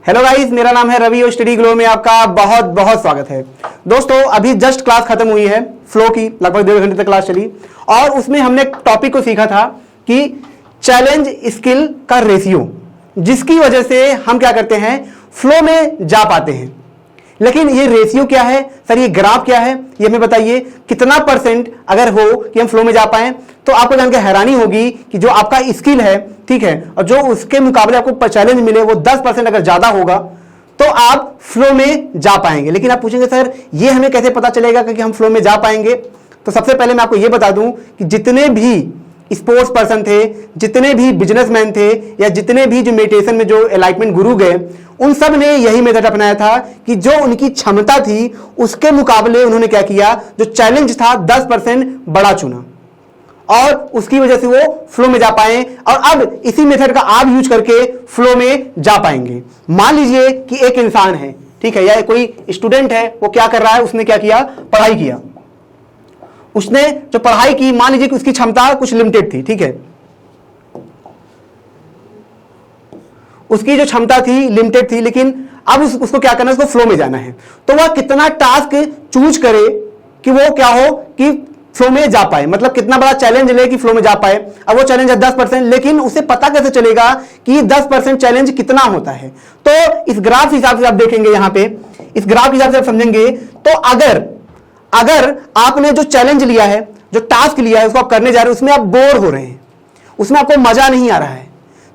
Hello guys, मेरा नाम है रवि और स्टडी ग्लो में आपका बहुत बहुत स्वागत है। दोस्तों, अभी जस्ट क्लास खत्म हुई है फ्लो की, लगभग 1.5 घंटे तक क्लास चली और उसमें हमने एक टॉपिक को सीखा था कि चैलेंज स्किल का रेशियो, जिसकी वजह से हम क्या करते हैं, फ्लो में जा पाते हैं। लेकिन ये रेशियो क्या है सर, ये ग्राफ क्या है, ये हमें बताइए। कितना परसेंट अगर हो कि हम फ्लो में जा पाए, तो आपको जानकर हैरानी होगी कि जो आपका स्किल है, ठीक है, और जो उसके मुकाबले आपको चैलेंज मिले वो 10% अगर ज्यादा होगा तो आप फ्लो में जा पाएंगे। लेकिन आप पूछेंगे सर ये हमें कैसे पता चलेगा कि हम फ्लो में जा पाएंगे। तो सबसे पहले मैं आपको ये बता दूं कि जितने भी स्पोर्ट्स पर्सन थे, जितने भी बिजनेसमैन थे, या जितने भी जो मेडिटेशन में जो एनलाइटमेंट गुरु गए, उन सब ने यही मेथड अपनाया था कि जो उनकी क्षमता थी उसके मुकाबले उन्होंने क्या किया, जो चैलेंज था 10% बड़ा चुना और उसकी वजह से वो फ्लो में जा पाए। और अब इसी मेथड का आप यूज करके फ्लो में जा पाएंगे। मान लीजिए कि एक इंसान है, ठीक है, या कोई स्टूडेंट है, वो क्या कर रहा है, उसने क्या किया, पढ़ाई किया। उसने जो पढ़ाई की, मान लीजिए कि उसकी क्षमता कुछ लिमिटेड थी, ठीक है, उसकी जो क्षमता थी लिमिटेड थी, लेकिन अब उसको क्या करना है, उसको फ्लो में जाना है। तो वह कितना टास्क चूज करे कि वो क्या हो कि फ्लो में जा पाए, मतलब कितना बड़ा चैलेंज ले कि फ्लो में जा पाए। अब वो चैलेंज है 10%, लेकिन उसे पता कैसे चलेगा कि 10% चैलेंज कितना होता है। तो इस ग्राफ के हिसाब से आप देखेंगे, यहां पे इस ग्राफ के हिसाब से आप समझेंगे। तो अगर आपने जो चैलेंज लिया है, जो टास्क लिया है, उसको आप करने जा रहे हैं, उसमें आप बोर हो रहे हैं, उसमें आपको मजा नहीं आ रहा है,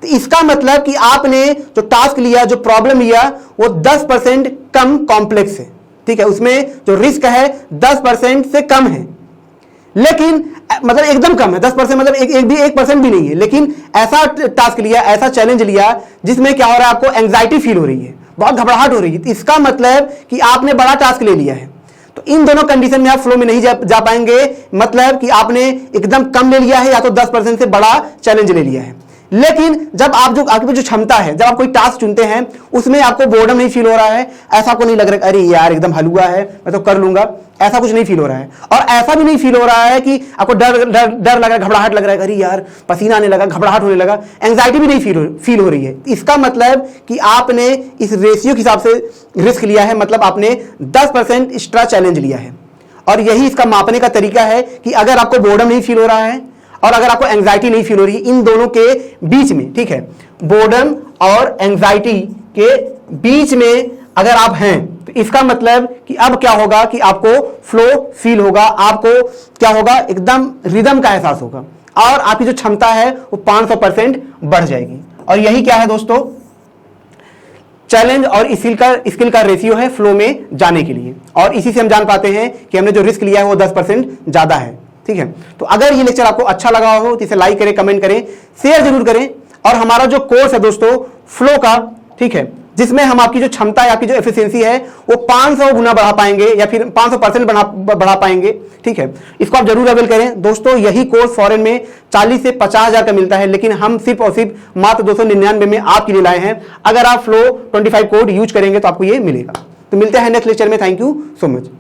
तो इसका मतलब कि आपने जो टास्क लिया, जो प्रॉब्लम लिया, वो 10% कम कॉम्प्लेक्स है, ठीक है, उसमें जो रिस्क है 10% से कम है। लेकिन मतलब एकदम कम है, 10% मतलब एक भी 1% भी नहीं है। लेकिन ऐसा टास्क लिया, ऐसा चैलेंज लिया जिसमें क्या हो रहा है, आपको एंजाइटी फील हो रही है, बहुत घबराहट हो रही है, तो इसका मतलब कि आपने बड़ा टास्क ले लिया है। तो इन दोनों कंडीशन में आप फ्लो में नहीं जा पाएंगे। मतलब कि आपने एकदम कम ले लिया है या तो 10% से बड़ा चैलेंज ले लिया है। लेकिन जब आपकी जो क्षमता है, जब आप कोई टास्क चुनते हैं, उसमें आपको बोर्डम नहीं फील हो रहा है, ऐसा को नहीं लग रहा अरे यार एकदम हलवा है, मैं तो कर लूंगा, ऐसा कुछ नहीं फील हो रहा है। और ऐसा भी नहीं फील हो रहा है कि आपको डर लग रहा है, घबराहट लग रहा है, अरे यार पसीना आने लगा, घबराहट होने लगा, एंजाइटी भी नहीं फील हो रही है। इसका मतलब कि आपने इस रेशियो के हिसाब से रिस्क लिया है, मतलब आपने 10% एक्स्ट्रा चैलेंज लिया है। और यही इसका मापने का तरीका है कि अगर आपको बोर्डम नहीं फील हो रहा है और अगर आपको एंजाइटी नहीं फील हो रही है, इन दोनों के बीच में, ठीक है, बोर्डम और एंजाइटी के बीच में अगर आप हैं, तो इसका मतलब कि अब क्या होगा कि आपको फ्लो फील होगा, आपको क्या होगा, एकदम रिदम का एहसास होगा और आपकी जो क्षमता है वो 500% बढ़ जाएगी। और यही क्या है दोस्तों, चैलेंज और स्किल का रेशियो है फ्लो में जाने के लिए। और इसी से हम जान पाते हैं कि हमने जो रिस्क लिया है वो 10% ज्यादा है, ठीक है। तो अगर ये लेक्चर आपको अच्छा लगा हो तो इसे लाइक करें, कमेंट करें, शेयर जरूर करें। और हमारा जो कोर्स है दोस्तों फ्लो का, ठीक है, जिसमें हम आपकी जो क्षमता है, आपकी जो एफिशिएंसी है, वो 500 गुना बढ़ा पाएंगे या फिर 500% बढ़ा पाएंगे, ठीक है। इसको आप जरूर अवेल करें दोस्तों। यही कोर्स फॉरेन में 40 से 50 हजार का मिलता है, लेकिन हम सिर्फ और सिर्फ मात्र 299 में आपके लिए लाए हैं। अगर आप फ्लो 25 कोड यूज करेंगे तो आपको ये मिलेगा। तो मिलते हैं नेक्स्ट लेक्चर में। Thank you so much.